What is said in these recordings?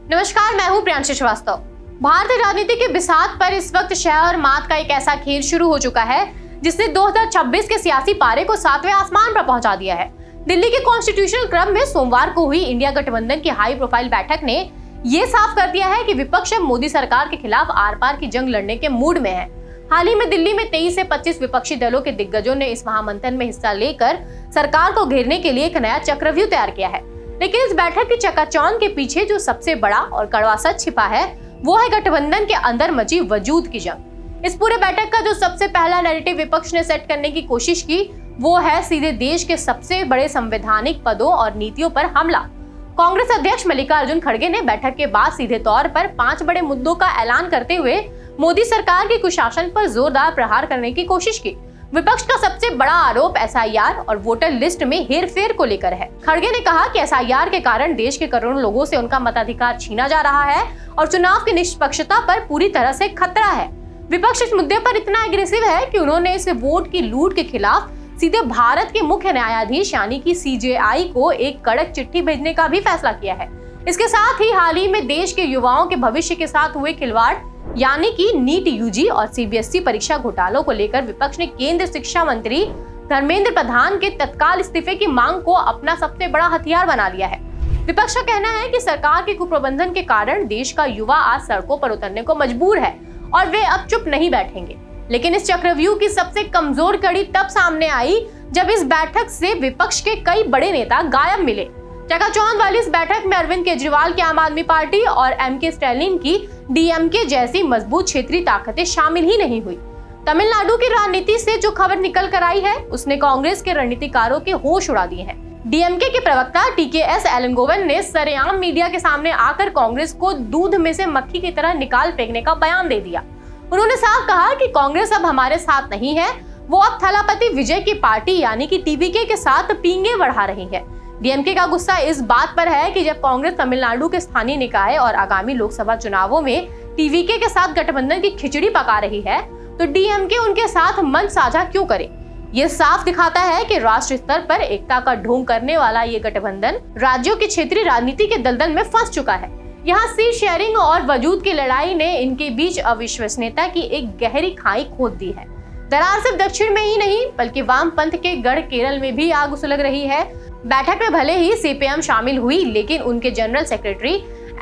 नमस्कार, मैं हूं प्रियांशी श्रीवास्तव। भारतीय राजनीति के बिसात पर इस वक्त शह और मात का एक ऐसा खेल शुरू हो चुका है जिसने 2026 के सियासी पारे को 7वें आसमान पर पहुंचा दिया है। दिल्ली के कॉन्स्टिट्यूशनल क्रम में सोमवार को हुई इंडिया गठबंधन की हाई प्रोफाइल बैठक ने ये साफ कर दिया है कि विपक्ष मोदी सरकार के खिलाफ आर पार की जंग लड़ने के मूड में है। हाल ही में दिल्ली में 23 से 25 विपक्षी दलों के दिग्गजों ने इस महामंथन में हिस्सा लेकर सरकार को घेरने के लिए एक नया चक्रव्यूह तैयार किया है। लेकिन इस बैठक की चकाचौंध के पीछे जो सबसे बड़ा और कड़वा सच छिपा है वो है गठबंधन के अंदर मची वजूद की जंग। इस पूरे बैठक का जो सबसे पहला नैरेटिव विपक्ष ने सेट करने की कोशिश की वो है सीधे देश के सबसे बड़े संवैधानिक पदों और नीतियों पर हमला। कांग्रेस अध्यक्ष मल्लिकार्जुन खड़गे ने बैठक के बाद सीधे तौर पर 5 बड़े मुद्दों का ऐलान करते हुए मोदी सरकार के कुशासन पर जोरदार प्रहार करने की कोशिश की। विपक्ष का सबसे बड़ा आरोप एसआईआर और वोटर लिस्ट में हेरफेर को लेकर है। खड़गे ने कहा कि एसआईआर के कारण देश के करोड़ों लोगों से उनका मताधिकार छीना जा रहा है और चुनाव की निष्पक्षता पर पूरी तरह से खतरा है। विपक्ष इस मुद्दे पर इतना एग्रेसिव है कि उन्होंने इस वोट की लूट के खिलाफ सीधे भारत के मुख्य न्यायाधीश यानी कि सीजेआई को एक कड़क चिट्ठी भेजने का भी फैसला किया है। इसके साथ ही हाल ही में देश के युवाओं के भविष्य के साथ हुए खिलवाड़ यानी कि नीट यूजी और सीबीएसई परीक्षा घोटालों को लेकर विपक्ष ने केंद्रीय शिक्षा मंत्री धर्मेंद्र प्रधान के तत्काल इस्तीफे की मांग को अपना सबसे बड़ा हथियार बना लिया है। विपक्ष का कहना है कि सरकार के कुप्रबंधन के कारण देश का युवा आज सड़कों पर उतरने को मजबूर है और वे अब चुप नहीं बैठेंगे। लेकिन इस चक्रव्यूह की सबसे कमजोर कड़ी तब सामने आई जब इस बैठक से विपक्ष के कई बड़े नेता गायब मिले। चकाचौंध वाली इस बैठक में अरविंद केजरीवाल की आम आदमी पार्टी और एमके स्टैलिन की डीएमके जैसी मजबूत क्षेत्रीय ताकतें शामिल ही नहीं हुई। तमिलनाडु की राजनीति से जो खबर निकल कर आई है उसने कांग्रेस के रणनीतिकारों के होश उड़ा दिए हैं। डीएमके के प्रवक्ता टीकेएस एलनगोवन ने सरेआम मीडिया के सामने आकर कांग्रेस को दूध में से मक्खी की तरह निकाल फेंकने का बयान दे दिया। उन्होंने साफ कहा कि कांग्रेस अब हमारे साथ नहीं है, वो अब थलापति विजय की पार्टी यानी कि टीवीके के साथ पींगे बढ़ा रही है। डीएमके का गुस्सा इस बात पर है कि जब कांग्रेस तमिलनाडु के स्थानीय निकाय और आगामी लोकसभा चुनावों में टीवीके के साथ गठबंधन की खिचड़ी पका रही है तो डीएमके उनके साथ मंच साझा क्यों करे। ये साफ दिखाता है कि राष्ट्र स्तर पर एकता का ढोंग करने वाला ये गठबंधन राज्यों की क्षेत्रीय राजनीति के दलदल में फंस चुका है। यहाँ सीट शेयरिंग और वजूद की लड़ाई ने इनके बीच अविश्वसनीयता की एक गहरी खाई खोद दी है। दरार सिर्फ दक्षिण में ही नहीं बल्कि वामपंथ के गढ़ केरल में भी आग सुलग रही है। बैठक में भले ही सीपीएम शामिल हुई लेकिन उनके जनरल सेक्रेटरी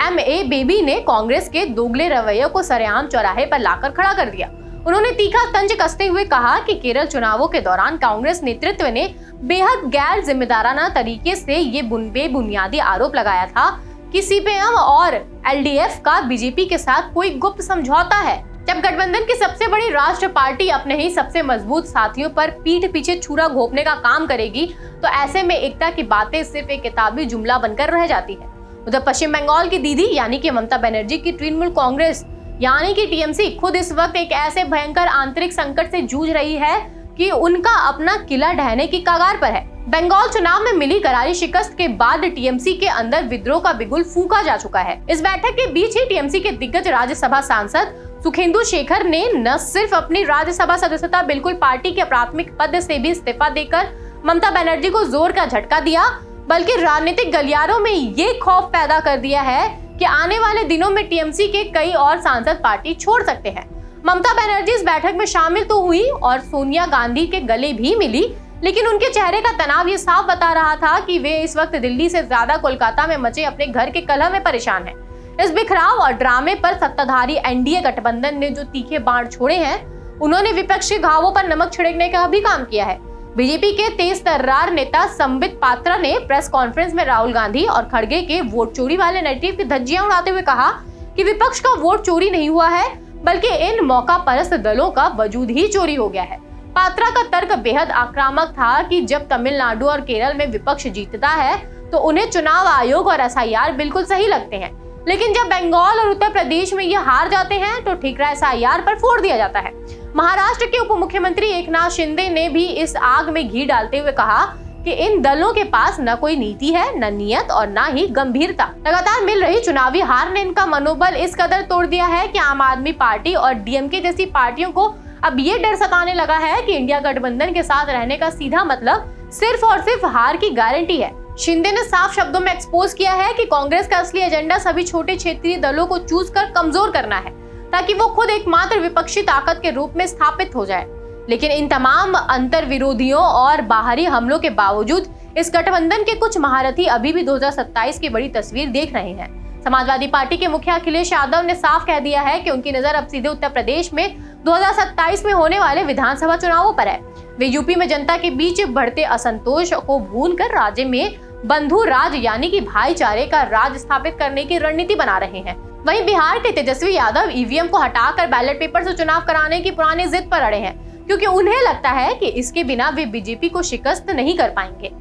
एमए बेबी ने कांग्रेस के दोगले रवैये को सरेआम चौराहे पर लाकर खड़ा कर दिया। उन्होंने तीखा तंज कसते हुए कहा कि केरल चुनावों के दौरान कांग्रेस नेतृत्व ने बेहद गैर जिम्मेदाराना तरीके से ये बेबुनियादी आरोप लगाया था कि सीपीएम और एलडीएफ का बीजेपी के साथ कोई गुप्त समझौता है। जब गठबंधन की सबसे बड़ी राष्ट्र पार्टी अपने ही सबसे मजबूत साथियों पर पीठ पीछे छुरा घोंपने का काम करेगी तो ऐसे में एकता की बातें सिर्फ एक किताबी जुमला बनकर रह जाती है। उधर पश्चिम बंगाल की दीदी यानी कि ममता बनर्जी की तृणमूल कांग्रेस यानी कि टीएमसी खुद इस वक्त एक ऐसे भयंकर आंतरिक संकट से जूझ रही है कि उनका अपना किला ढहने की कगार पर है। बंगाल चुनाव में मिली करारी शिकस्त के बाद टीएमसी के अंदर विद्रोह का बिगुल फूंका जा चुका है। इस बैठक के बीच ही टीएमसी के दिग्गज राज्यसभा सांसद सुखेंदु शेखर ने न सिर्फ अपनी राज्यसभा सदस्यता बिल्कुल पार्टी के प्राथमिक पद से भी इस्तीफा देकर ममता बनर्जी को जोर का झटका दिया बल्कि राजनीतिक गलियारों में ये खौफ पैदा कर दिया है कि आने वाले दिनों में टीएमसी के कई और सांसद पार्टी छोड़ सकते हैं। ममता बनर्जी इस बैठक में शामिल तो हुई और सोनिया गांधी के गले भी मिली लेकिन उनके चेहरे का तनाव ये साफ बता रहा था कि वे इस वक्त दिल्ली से ज्यादा कोलकाता में मचे अपने घर के कलह में परेशान हैं। इस बिखराव और ड्रामे पर सत्ताधारी एनडीए गठबंधन ने जो तीखे बाण छोड़े हैं उन्होंने विपक्ष के घावों पर नमक छिड़कने का भी काम किया है। बीजेपी के तेज तर्रार नेता संबित पात्रा ने प्रेस कॉन्फ्रेंस में राहुल गांधी और खड़गे के वोट चोरी वाले नैरेटिव की धज्जियां उड़ाते हुए कहा कि विपक्ष का वोट चोरी नहीं हुआ है बल्कि इन मौका परस्त दलों का वजूद ही चोरी हो गया है। पात्रा का तर्क बेहद आक्रामक था कि जब तमिलनाडु और केरल में विपक्ष जीतता है तो उन्हें चुनाव आयोग और एसआईआर बिल्कुल सही लगते हैं लेकिन जब बंगाल और उत्तर प्रदेश में ये हार जाते हैं तो ठीकरा एसआईआर पर फोड़ दिया जाता है। महाराष्ट्र के उप मुख्यमंत्री एकनाथ शिंदे ने भी इस आग में घी डालते हुए कहा कि इन दलों के पास न कोई नीति है न नियत और न ही गंभीरता। लगातार मिल रही चुनावी हार ने इनका मनोबल इस कदर तोड़ दिया है कि आम आदमी पार्टी और डीएमके जैसी पार्टियों को अब ये डर सताने लगा है कि इंडिया गठबंधन के साथ रहने का सीधा मतलब सिर्फ और सिर्फ हार की गारंटी है। शिंदे ने साफ शब्दों में एक्सपोज किया है कि कांग्रेस का असली एजेंडा सभी छोटे क्षेत्रीय दलों को चूज कर कमजोर करना है ताकि वो खुद एकमात्र विपक्षी ताकत के रूप में स्थापित हो जाए। लेकिन इन तमाम अंतर विरोधियों और बाहरी हमलों के बावजूद इस गठबंधन के कुछ महारथी अभी भी 2027 की बड़ी तस्वीर देख रहे हैं। समाजवादी पार्टी के मुखिया अखिलेश यादव ने साफ कह दिया है कि उनकी नजर अब सीधे उत्तर प्रदेश में 2027 में होने वाले विधानसभा चुनावों पर है। वे यूपी में जनता के बीच बढ़ते असंतोष को भूलकर राज्य में बंधु राज यानी कि भाईचारे का राज स्थापित करने की रणनीति बना रहे हैं। वहीं बिहार के तेजस्वी यादव ईवीएम को हटाकर बैलेट पेपर से चुनाव कराने की पुरानी जिद पर अड़े हैं, क्योंकि उन्हें लगता है कि इसके बिना वे बीजेपी को शिकस्त नहीं कर पाएंगे।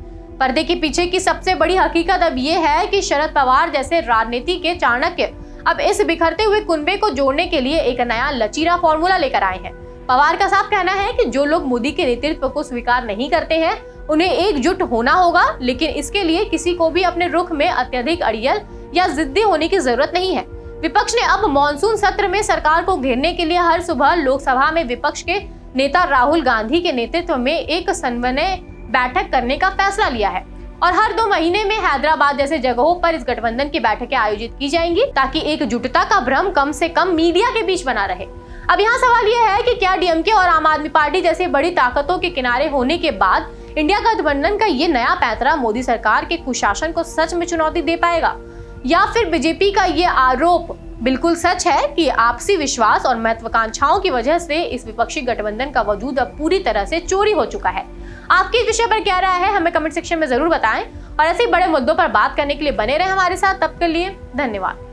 पर्दे के पीछे की सबसे बड़ी हकीकत अब ये है कि शरद पवार जैसे राजनीति के चाणक्य अब इस बिखरते हुए कुनबे को जोड़ने के लिए एक नया लचीला फॉर्मूला लेकर आए हैं। पवार का साफ कहना है कि जो लोग मोदी के नेतृत्व को स्वीकार नहीं करते हैं उन्हें एकजुट होना होगा, लेकिन इसके लिए किसी को भी अपने रुख में अत्यधिक अड़ियल या जिद्दी होने की जरूरत नहीं है। विपक्ष ने अब मॉनसून सत्र में सरकार को घेरने के लिए हर सुबह लोकसभा में विपक्ष के नेता राहुल गांधी के नेतृत्व में एक समन्वय बैठक करने का फैसला लिया है और हर 2 महीने में हैदराबाद जैसे जगहों पर इस गठबंधन की बैठकें आयोजित की जाएंगी ताकि एकजुटता का भ्रम कम से कम मीडिया के बीच बना रहे। अब यहाँ सवाल यह है कि क्या डीएमके और आम आदमी पार्टी जैसे बड़ी ताकतों के किनारे होने के बाद इंडिया गठबंधन का ये नया पैंतरा मोदी सरकार के कुशासन को सच में चुनौती दे पाएगा, या फिर बीजेपी का ये आरोप बिल्कुल सच है कि आपसी विश्वास और महत्वाकांक्षाओं की वजह से इस विपक्षी गठबंधन का वजूद अब पूरी तरह से चोरी हो चुका है। आपकी इस विषय पर क्या राय है हमें कमेंट सेक्शन में जरूर बताएं और ऐसे बड़े मुद्दों पर बात करने के लिए बने रहे हमारे साथ। तब के लिए धन्यवाद।